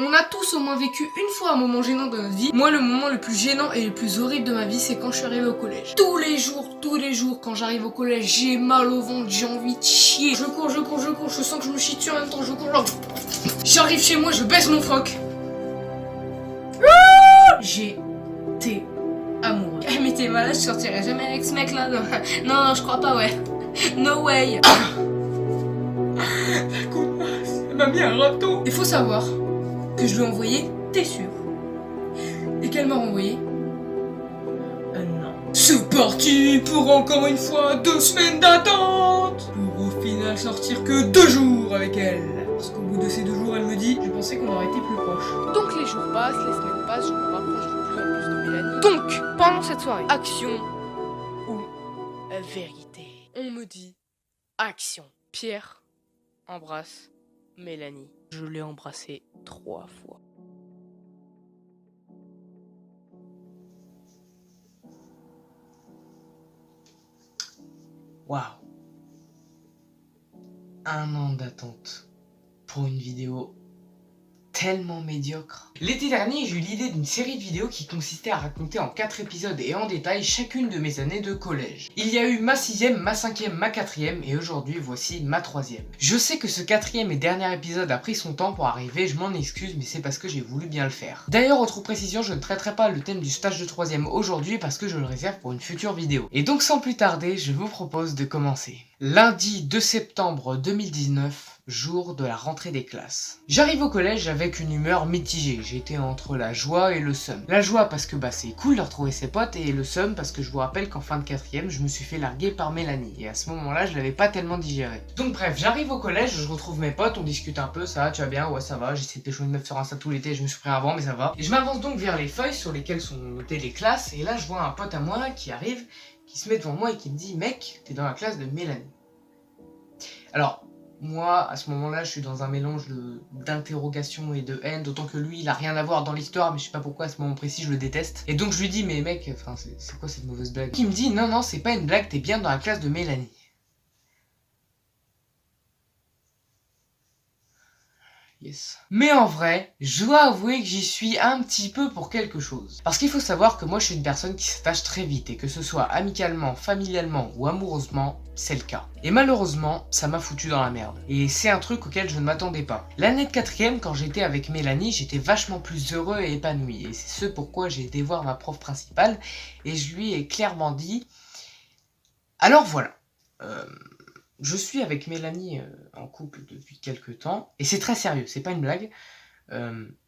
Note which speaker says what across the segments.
Speaker 1: On a tous au moins vécu une fois un moment gênant de notre vie. Moi, le moment le plus gênant et le plus horrible de ma vie, c'est quand je suis arrivé au collège. Tous les jours, quand j'arrive au collège, j'ai mal au ventre, j'ai envie de chier. Je cours, je sens que je me chie dessus en même temps, je cours. J'arrive chez moi, je baisse mon froc. J'étais amoureux. Mais t'es malade, je sortirai jamais avec ce mec là. Non, je crois pas, ouais. No way. La connasse, elle m'a mis un râteau. Il faut savoir que je lui ai envoyé, t'es sûr? Et qu'elle m'a renvoyé non. C'est parti pour encore une fois 2 semaines d'attente pour au final sortir que 2 jours avec elle. Parce qu'au bout de ces 2 jours, elle me dit, je pensais qu'on aurait été plus proches.
Speaker 2: Donc les jours passent, les semaines passent, je me rapproche de plus en plus de Mélanie. Donc, pendant cette soirée, action ou vérité? On me dit action. Pierre embrasse Mélanie. Je l'ai embrassée 3 fois.
Speaker 1: Waouh. 1 an d'attente pour une vidéo tellement médiocre. L'été dernier, j'ai eu l'idée d'une série de vidéos qui consistait à raconter en 4 épisodes et en détail chacune de mes années de collège. Il y a eu ma 6ème, ma 5ème, ma 4ème et aujourd'hui voici ma 3ème. Je sais que ce 4ème et dernier épisode a pris son temps pour arriver, je m'en excuse mais c'est parce que j'ai voulu bien le faire. D'ailleurs, autre précision, je ne traiterai pas le thème du stage de 3ème aujourd'hui parce que je le réserve pour une future vidéo. Et donc sans plus tarder, je vous propose de commencer. Lundi 2 septembre 2019, jour de la rentrée des classes. J'arrive au collège avec une humeur mitigée, j'étais entre la joie et le seum. La joie parce que c'est cool de retrouver ses potes et le seum parce que je vous rappelle qu'en fin de 4ème, je me suis fait larguer par Mélanie et à ce moment-là, je l'avais pas tellement digéré. Donc bref, j'arrive au collège, je retrouve mes potes, on discute un peu, ça va, tu vas bien? Ouais, ça va, j'essaie de pécho une meuf sur Insta tout l'été, je me suis pris un vent mais ça va. Et je m'avance donc vers les feuilles sur lesquelles sont notées les classes et là, je vois un pote à moi qui arrive, qui se met devant moi et qui me dit « Mec, t'es dans la classe de Mélanie ». Alors, moi, à ce moment-là, je suis dans un mélange d'interrogation et de haine, d'autant que lui, il a rien à voir dans l'histoire, mais je sais pas pourquoi, à ce moment précis, je le déteste. Et donc, je lui dis, mais mec, enfin, c'est quoi cette mauvaise blague? Il me dit, non, c'est pas une blague, t'es bien dans la classe de Mélanie. Yes. Mais en vrai, je dois avouer que j'y suis un petit peu pour quelque chose. Parce qu'il faut savoir que moi je suis une personne qui s'attache très vite et que ce soit amicalement, familialement ou amoureusement, c'est le cas. Et malheureusement, ça m'a foutu dans la merde. Et c'est un truc auquel je ne m'attendais pas. L'année de 4ème, quand j'étais avec Mélanie, j'étais vachement plus heureux et épanoui. Et c'est ce pourquoi j'ai été voir ma prof principale et je lui ai clairement dit « Alors voilà, je suis avec Mélanie en couple depuis quelques temps, et c'est très sérieux, c'est pas une blague.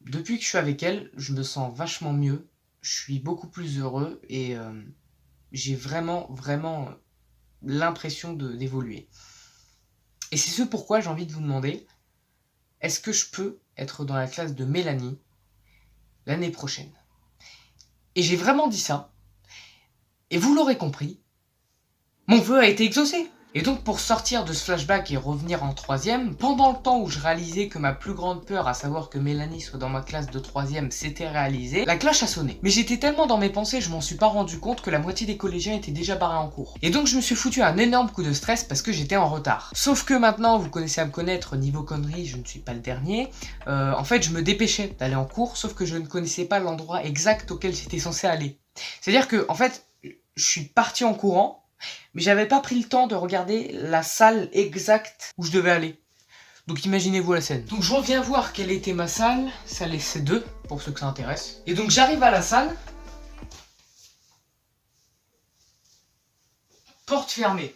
Speaker 1: Depuis que je suis avec elle, je me sens vachement mieux, je suis beaucoup plus heureux, et j'ai vraiment l'impression d'évoluer. Et c'est ce pourquoi j'ai envie de vous demander, est-ce que je peux être dans la classe de Mélanie l'année prochaine? Et j'ai vraiment dit ça, et vous l'aurez compris, mon vœu a été exaucé. Et donc pour sortir de ce flashback et revenir en 3ème, pendant le temps où je réalisais que ma plus grande peur, à savoir que Mélanie soit dans ma classe de 3ème, s'était réalisée, la cloche a sonné. Mais j'étais tellement dans mes pensées, je m'en suis pas rendu compte que la moitié des collégiens étaient déjà barrés en cours. Et donc je me suis foutu un énorme coup de stress parce que j'étais en retard. Sauf que maintenant, vous connaissez à me connaître, niveau conneries, je ne suis pas le dernier. En fait, je me dépêchais d'aller en cours, sauf que je ne connaissais pas l'endroit exact auquel j'étais censé aller. C'est-à-dire que, en fait, je suis parti en courant, mais j'avais pas pris le temps de regarder la salle exacte où je devais aller. Donc imaginez-vous la scène. Donc je reviens voir quelle était ma salle, salle C2, pour ceux que ça intéresse. Et donc j'arrive à la salle, porte fermée.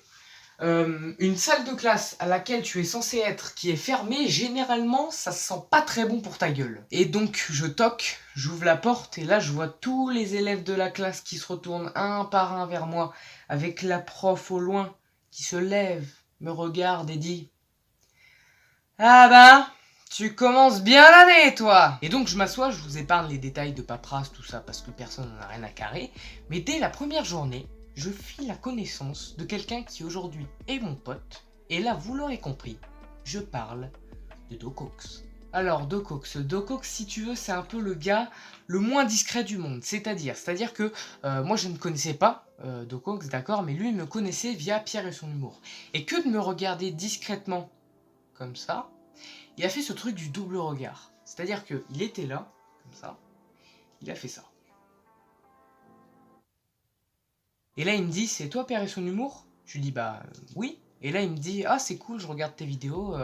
Speaker 1: Une salle de classe à laquelle tu es censé être qui est fermée, généralement ça sent pas très bon pour ta gueule. Et donc je toque, j'ouvre la porte et là je vois tous les élèves de la classe qui se retournent un par un vers moi, avec la prof au loin qui se lève, me regarde et dit « Ah ben, tu commences bien l'année toi !» Et donc je m'assois, je vous épargne les détails de paperasse, tout ça, parce que personne n'en a rien à carrer, mais dès la première journée, je fis la connaissance de quelqu'un qui aujourd'hui est mon pote, et là vous l'aurez compris, je parle de Docox. Alors Docox, si tu veux, c'est un peu le gars le moins discret du monde, c'est-à-dire que moi je ne connaissais pas Docox, d'accord, mais lui il me connaissait via Pierre et son humour. Et que de me regarder discrètement comme ça, il a fait ce truc du double regard. C'est-à-dire qu'il était là, comme ça, il a fait ça. Et là il me dit, c'est toi Pierre et son humour? Je lui dis, bah oui. Et là il me dit, ah c'est cool, je regarde tes vidéos,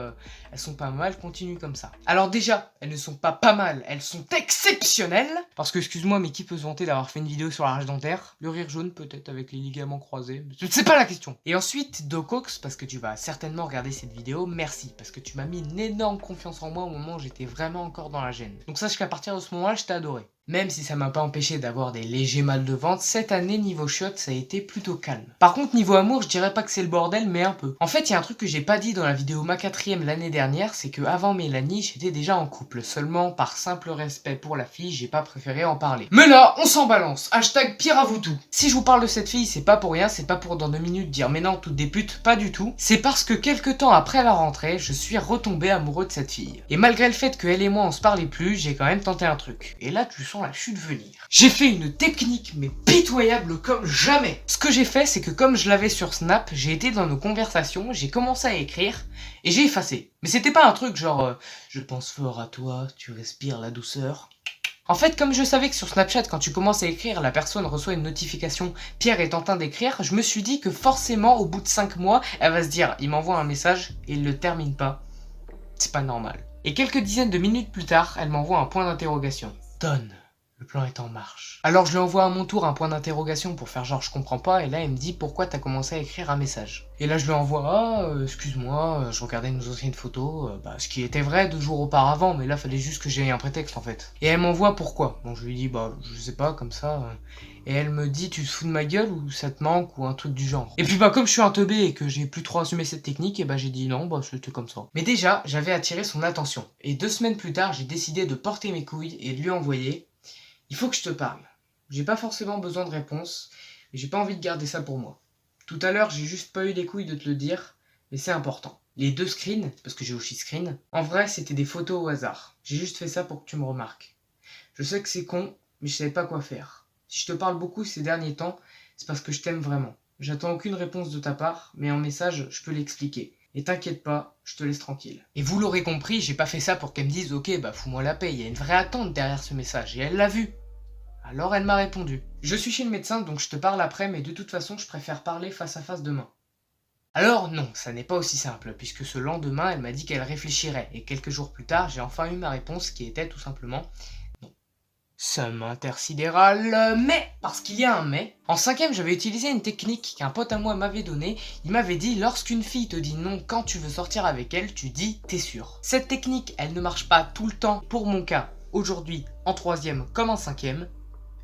Speaker 1: elles sont pas mal, continue comme ça. Alors déjà, elles ne sont pas mal, elles sont exceptionnelles. Parce que excuse-moi, mais qui peut se vanter d'avoir fait une vidéo sur la rage dentaire? Le rire jaune peut-être avec les ligaments croisés, c'est pas la question. Et ensuite, Docox, parce que tu vas certainement regarder cette vidéo, merci. Parce que tu m'as mis une énorme confiance en moi au moment où j'étais vraiment encore dans la gêne. Donc sache qu'à partir de ce moment-là, je t'ai adoré. Même si ça m'a pas empêché d'avoir des légers mal de ventre, cette année niveau chiottes ça a été plutôt calme. Par contre niveau amour je dirais pas que c'est le bordel mais un peu. En fait il y a un truc que j'ai pas dit dans la vidéo ma 4ème l'année dernière, c'est que avant Mélanie j'étais déjà en couple. Seulement par simple respect pour la fille j'ai pas préféré en parler. Mais là on s'en balance, hashtag pire à vous tout. Si je vous parle de cette fille c'est pas pour rien, c'est pas pour dans 2 minutes dire mais non toutes des putes, pas du tout. C'est parce que quelques temps après la rentrée je suis retombé amoureux de cette fille. Et malgré le fait que elle et moi on se parlait plus, j'ai quand même tenté un truc. Et là tu sens la chute venir. J'ai fait une technique mais pitoyable comme jamais. Ce que j'ai fait c'est que comme je l'avais sur Snap, j'ai été dans nos conversations, j'ai commencé à écrire et j'ai effacé. Mais c'était pas un truc genre je pense fort à toi, tu respires la douceur. En fait, comme je savais que sur Snapchat, quand tu commences à écrire, la personne reçoit une notification « Pierre est en train d'écrire », je me suis dit que forcément, au bout de 5 mois, elle va se dire « Il m'envoie un message et il le termine pas. C'est pas normal. » Et quelques dizaines de minutes plus tard, elle m'envoie un point d'interrogation. Donne. Le plan est en marche. Alors je lui envoie à mon tour un point d'interrogation pour faire genre je comprends pas et là elle me dit pourquoi t'as commencé à écrire un message. Et là je lui envoie excuse-moi, je regardais nos anciennes photos, ce qui était vrai 2 jours auparavant mais là fallait juste que j'aie un prétexte en fait. Et elle m'envoie pourquoi. Bon je lui dis je sais pas comme ça. Et elle me dit tu te fous de ma gueule ou ça te manque ou un truc du genre. Et puis comme je suis un teubé et que j'ai plus trop assumé cette technique et j'ai dit non c'était comme ça. Mais déjà j'avais attiré son attention. Et 2 semaines plus tard j'ai décidé de porter mes couilles et de lui envoyer. Il faut que je te parle. J'ai pas forcément besoin de réponse, mais j'ai pas envie de garder ça pour moi. Tout à l'heure, j'ai juste pas eu les couilles de te le dire, mais c'est important. Les 2 screens, parce que j'ai aussi screen, en vrai, c'était des photos au hasard. J'ai juste fait ça pour que tu me remarques. Je sais que c'est con, mais je savais pas quoi faire. Si je te parle beaucoup ces derniers temps, c'est parce que je t'aime vraiment. J'attends aucune réponse de ta part, mais en message, je peux l'expliquer. Et t'inquiète pas, je te laisse tranquille. Et vous l'aurez compris, j'ai pas fait ça pour qu'elle me dise « Ok, fous-moi la paix, il y a une vraie attente derrière ce message. » Et elle l'a vu. Alors elle m'a répondu. Je suis chez le médecin donc je te parle après mais de toute façon je préfère parler face à face demain. Alors non, ça n'est pas aussi simple puisque ce lendemain elle m'a dit qu'elle réfléchirait et quelques jours plus tard j'ai enfin eu ma réponse qui était tout simplement non. Somme intersidérale, mais, parce qu'il y a un mais. En 5ème j'avais utilisé une technique qu'un pote à moi m'avait donnée. Il m'avait dit lorsqu'une fille te dit non quand tu veux sortir avec elle, tu dis t'es sûr. Cette technique elle ne marche pas tout le temps pour mon cas aujourd'hui en 3ème comme en 5ème.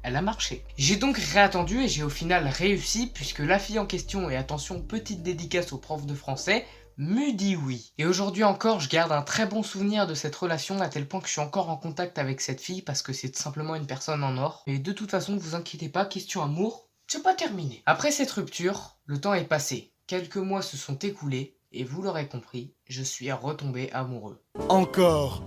Speaker 1: Elle a marché. J'ai donc réattendu et j'ai au final réussi puisque la fille en question, et attention petite dédicace au prof de français, me dit oui. Et aujourd'hui encore, je garde un très bon souvenir de cette relation à tel point que je suis encore en contact avec cette fille parce que c'est simplement une personne en or. Et de toute façon, ne vous inquiétez pas, question amour, c'est pas terminé. Après cette rupture, le temps est passé. Quelques mois se sont écoulés et vous l'aurez compris, je suis retombé amoureux.
Speaker 3: Encore.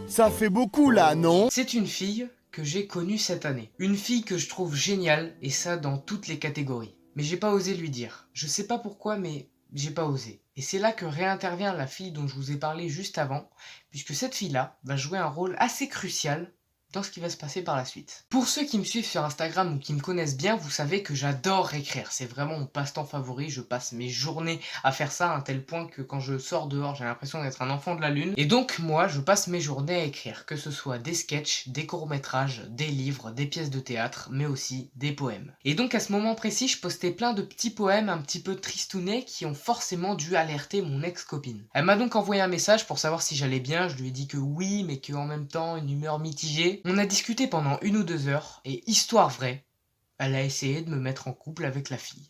Speaker 3: Ça fait beaucoup là, non?
Speaker 1: C'est une fille que j'ai connue cette année. Une fille que je trouve géniale, et ça dans toutes les catégories. Mais j'ai pas osé lui dire. Je sais pas pourquoi, mais j'ai pas osé. Et c'est là que réintervient la fille dont je vous ai parlé juste avant, puisque cette fille-là va jouer un rôle assez crucial dans ce qui va se passer par la suite. Pour ceux qui me suivent sur Instagram ou qui me connaissent bien, vous savez que j'adore écrire. C'est vraiment mon passe-temps favori. Je passe mes journées à faire ça à un tel point que quand je sors dehors, j'ai l'impression d'être un enfant de la lune. Et donc moi, je passe mes journées à écrire, que ce soit des sketchs, des courts-métrages, des livres, des pièces de théâtre, mais aussi des poèmes. Et donc à ce moment précis, je postais plein de petits poèmes un petit peu tristounets qui ont forcément dû alerter mon ex-copine. Elle m'a donc envoyé un message pour savoir si j'allais bien. Je lui ai dit que oui, mais qu'en même temps, une humeur mitigée. On a discuté pendant 1 ou 2 heures, et histoire vraie, elle a essayé de me mettre en couple avec la fille.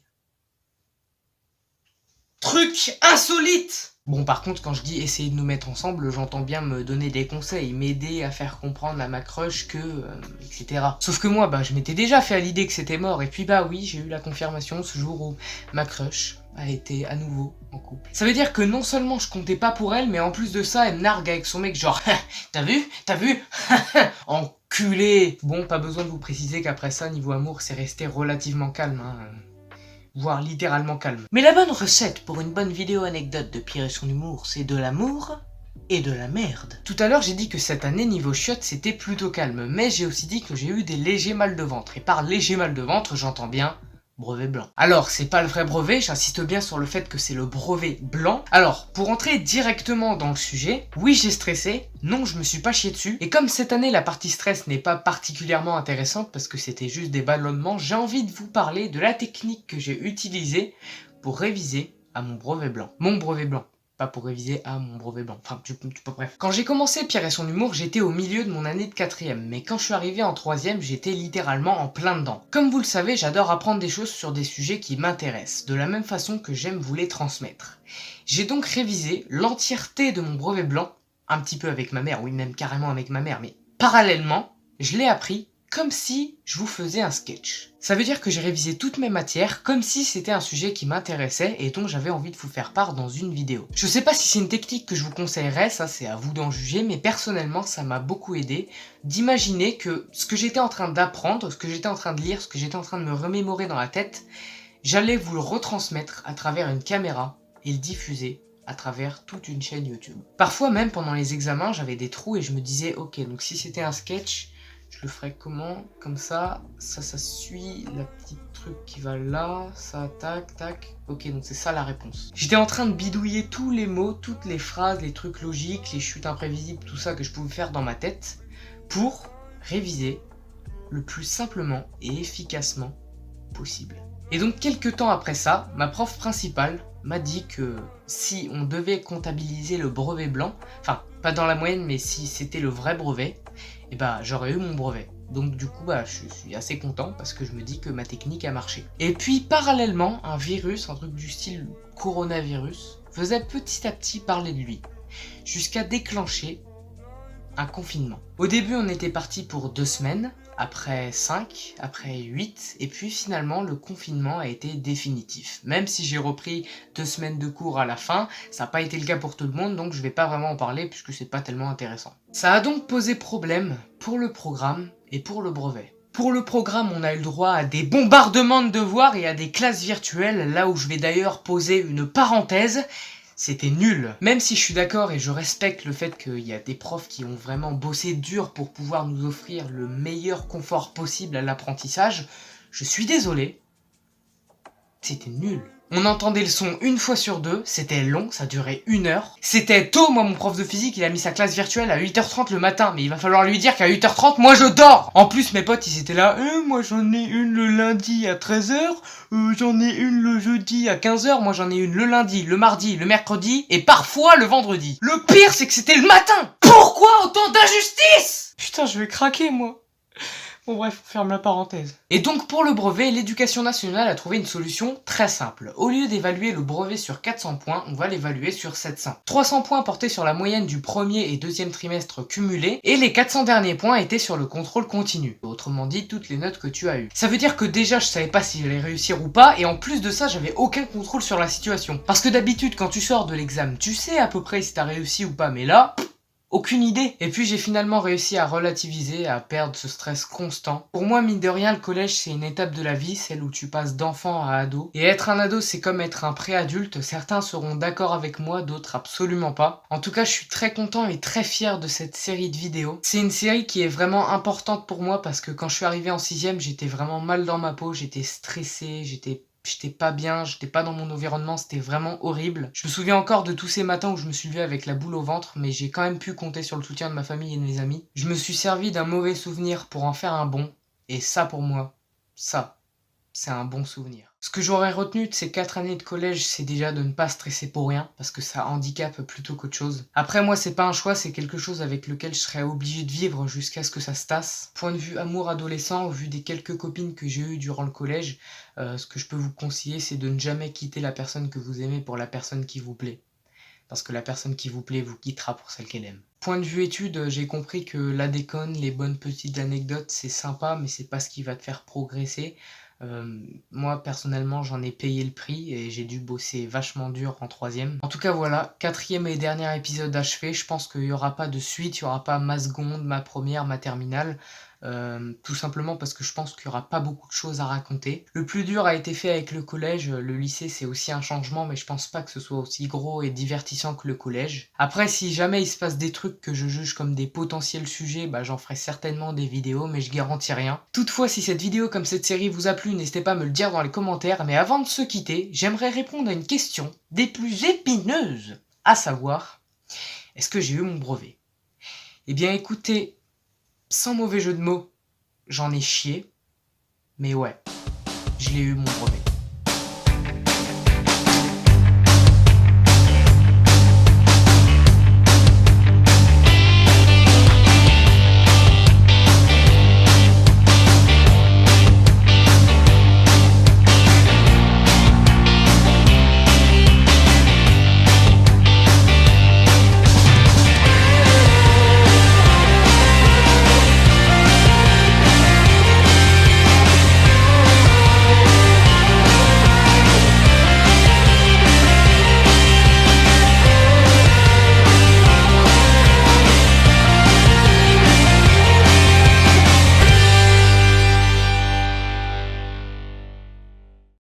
Speaker 1: Truc insolite! Bon, par contre, quand je dis essayer de nous mettre ensemble, j'entends bien me donner des conseils, m'aider à faire comprendre à ma crush que... etc. Sauf que moi, je m'étais déjà fait à l'idée que c'était mort, et puis oui, j'ai eu la confirmation ce jour où ma crush a été à nouveau en couple. Ça veut dire que non seulement je comptais pas pour elle, mais en plus de ça, elle me nargue avec son mec genre t'as vu enculé. Bon, pas besoin de vous préciser qu'après ça, niveau amour, c'est resté relativement calme, voire littéralement calme. Mais la bonne recette pour une bonne vidéo anecdote de Pierre et son humour, c'est de l'amour et de la merde. Tout à l'heure j'ai dit que cette année niveau chiottes c'était plutôt calme, mais j'ai aussi dit que j'ai eu des légers mal de ventre, et par léger mal de ventre j'entends bien brevet blanc. Alors, c'est pas le vrai brevet, j'insiste bien sur le fait que c'est le brevet blanc. Alors, pour entrer directement dans le sujet, oui j'ai stressé, non je me suis pas chié dessus, et comme cette année la partie stress n'est pas particulièrement intéressante parce que c'était juste des ballonnements, j'ai envie de vous parler de la technique que j'ai utilisée pour réviser à mon brevet blanc. Mon brevet blanc. Pas pour réviser à mon brevet blanc. Enfin, bref. Quand j'ai commencé Pierre et son humour, j'étais au milieu de mon année de 4ème. Mais quand je suis arrivé en 3ème, j'étais littéralement en plein dedans. Comme vous le savez, j'adore apprendre des choses sur des sujets qui m'intéressent, de la même façon que j'aime vous les transmettre. J'ai donc révisé l'entièreté de mon brevet blanc, un petit peu avec ma mère, oui même carrément avec ma mère, mais parallèlement, je l'ai appris comme si je vous faisais un sketch. Ça veut dire que j'ai révisé toutes mes matières comme si c'était un sujet qui m'intéressait et dont j'avais envie de vous faire part dans une vidéo. Je sais pas si c'est une technique que je vous conseillerais, ça c'est à vous d'en juger, mais personnellement ça m'a beaucoup aidé d'imaginer que ce que j'étais en train d'apprendre, ce que j'étais en train de lire, ce que j'étais en train de me remémorer dans la tête, j'allais vous le retransmettre à travers une caméra et le diffuser à travers toute une chaîne YouTube. Parfois même pendant les examens, j'avais des trous et je me disais ok, donc si c'était un sketch, je le ferai comment? Comme ça suit la petite truc qui va là, ça, tac, tac. Ok, donc c'est ça la réponse. J'étais en train de bidouiller tous les mots, toutes les phrases, les trucs logiques, les chutes imprévisibles, tout ça que je pouvais faire dans ma tête pour réviser le plus simplement et efficacement possible. Et donc quelques temps après ça, ma prof principale m'a dit que si on devait comptabiliser le brevet blanc, enfin pas dans la moyenne mais si c'était le vrai brevet, et bah j'aurais eu mon brevet. Donc du coup je suis assez content parce que je me dis que ma technique a marché. Et puis parallèlement, un virus, un truc du style coronavirus, faisait petit à petit parler de lui, jusqu'à déclencher un confinement. Au début on était parti pour 2 semaines, après 5, après 8, et puis finalement le confinement a été définitif. Même si j'ai repris 2 semaines de cours à la fin, ça n'a pas été le cas pour tout le monde, donc je vais pas vraiment en parler puisque c'est pas tellement intéressant. Ça a donc posé problème pour le programme et pour le brevet. Pour le programme, on a eu le droit à des bombardements de devoirs et à des classes virtuelles, là où je vais d'ailleurs poser une parenthèse. C'était nul. Même si je suis d'accord et je respecte le fait qu'il y a des profs qui ont vraiment bossé dur pour pouvoir nous offrir le meilleur confort possible à l'apprentissage, je suis désolé, c'était nul. On entendait le son une fois sur deux, c'était long, ça durait 1 heure. C'était tôt, moi mon prof de physique, il a mis sa classe virtuelle à 8h30 le matin, mais il va falloir lui dire qu'à 8h30, moi je dors. En plus mes potes ils étaient là, moi j'en ai une le lundi à 13h, j'en ai une le jeudi à 15h, moi j'en ai une le lundi, le mardi, le mercredi, et parfois le vendredi. Le pire c'est que c'était le matin. Pourquoi autant d'injustice? Putain je vais craquer moi. Bon bref, on ferme la parenthèse. Et donc pour le brevet, l'éducation nationale a trouvé une solution très simple. Au lieu d'évaluer le brevet sur 400 points, on va l'évaluer sur 700. 300 points portaient sur la moyenne du premier et deuxième trimestre cumulé, et les 400 derniers points étaient sur le contrôle continu. Autrement dit, toutes les notes que tu as eues. Ça veut dire que déjà je savais pas si j'allais réussir ou pas, et en plus de ça, j'avais aucun contrôle sur la situation. Parce que d'habitude, quand tu sors de l'examen, tu sais à peu près si t'as réussi ou pas, mais là... aucune idée. Et puis j'ai finalement réussi à relativiser, à perdre ce stress constant. Pour moi, mine de rien, le collège c'est une étape de la vie, celle où tu passes d'enfant à ado. Et être un ado c'est comme être un pré-adulte, certains seront d'accord avec moi, d'autres absolument pas. En tout cas, je suis très content et très fier de cette série de vidéos. C'est une série qui est vraiment importante pour moi parce que quand je suis arrivé en 6ème, j'étais vraiment mal dans ma peau, j'étais stressé, j'étais pas bien, j'étais pas dans mon environnement, c'était vraiment horrible. Je me souviens encore de tous ces matins où je me suis levé avec la boule au ventre, mais j'ai quand même pu compter sur le soutien de ma famille et de mes amis. Je me suis servi d'un mauvais souvenir pour en faire un bon, et ça pour moi, ça, c'est un bon souvenir. Ce que j'aurais retenu de ces 4 années de collège, c'est déjà de ne pas stresser pour rien, parce que ça handicape plutôt qu'autre chose. Après moi, c'est pas un choix, c'est quelque chose avec lequel je serais obligé de vivre jusqu'à ce que ça se tasse. Point de vue amour adolescent, au vu des quelques copines que j'ai eues durant le collège, ce que je peux vous conseiller, c'est de ne jamais quitter la personne que vous aimez pour la personne qui vous plaît. Parce que la personne qui vous plaît vous quittera pour celle qu'elle aime. Point de vue études, j'ai compris que la déconne, les bonnes petites anecdotes, c'est sympa, mais c'est pas ce qui va te faire progresser. Moi personnellement j'en ai payé le prix et j'ai dû bosser vachement dur en 3ème. En tout cas voilà, 4ème et dernier épisode achevé, je pense qu'il n'y aura pas de suite, il n'y aura pas ma seconde, ma première, ma terminale. tout simplement parce que je pense qu'il n'y aura pas beaucoup de choses à raconter. Le plus dur a été fait avec le collège, le lycée c'est aussi un changement, mais je pense pas que ce soit aussi gros et divertissant que le collège. Après, si jamais il se passe des trucs que je juge comme des potentiels sujets, bah j'en ferai certainement des vidéos, mais je garantis rien. Toutefois, si cette vidéo comme cette série vous a plu, n'hésitez pas à me le dire dans les commentaires, mais avant de se quitter, j'aimerais répondre à une question des plus épineuses, à savoir, est-ce que j'ai eu mon brevet? Eh bien écoutez, sans mauvais jeu de mots, j'en ai chié, mais ouais, je l'ai eu mon brevet.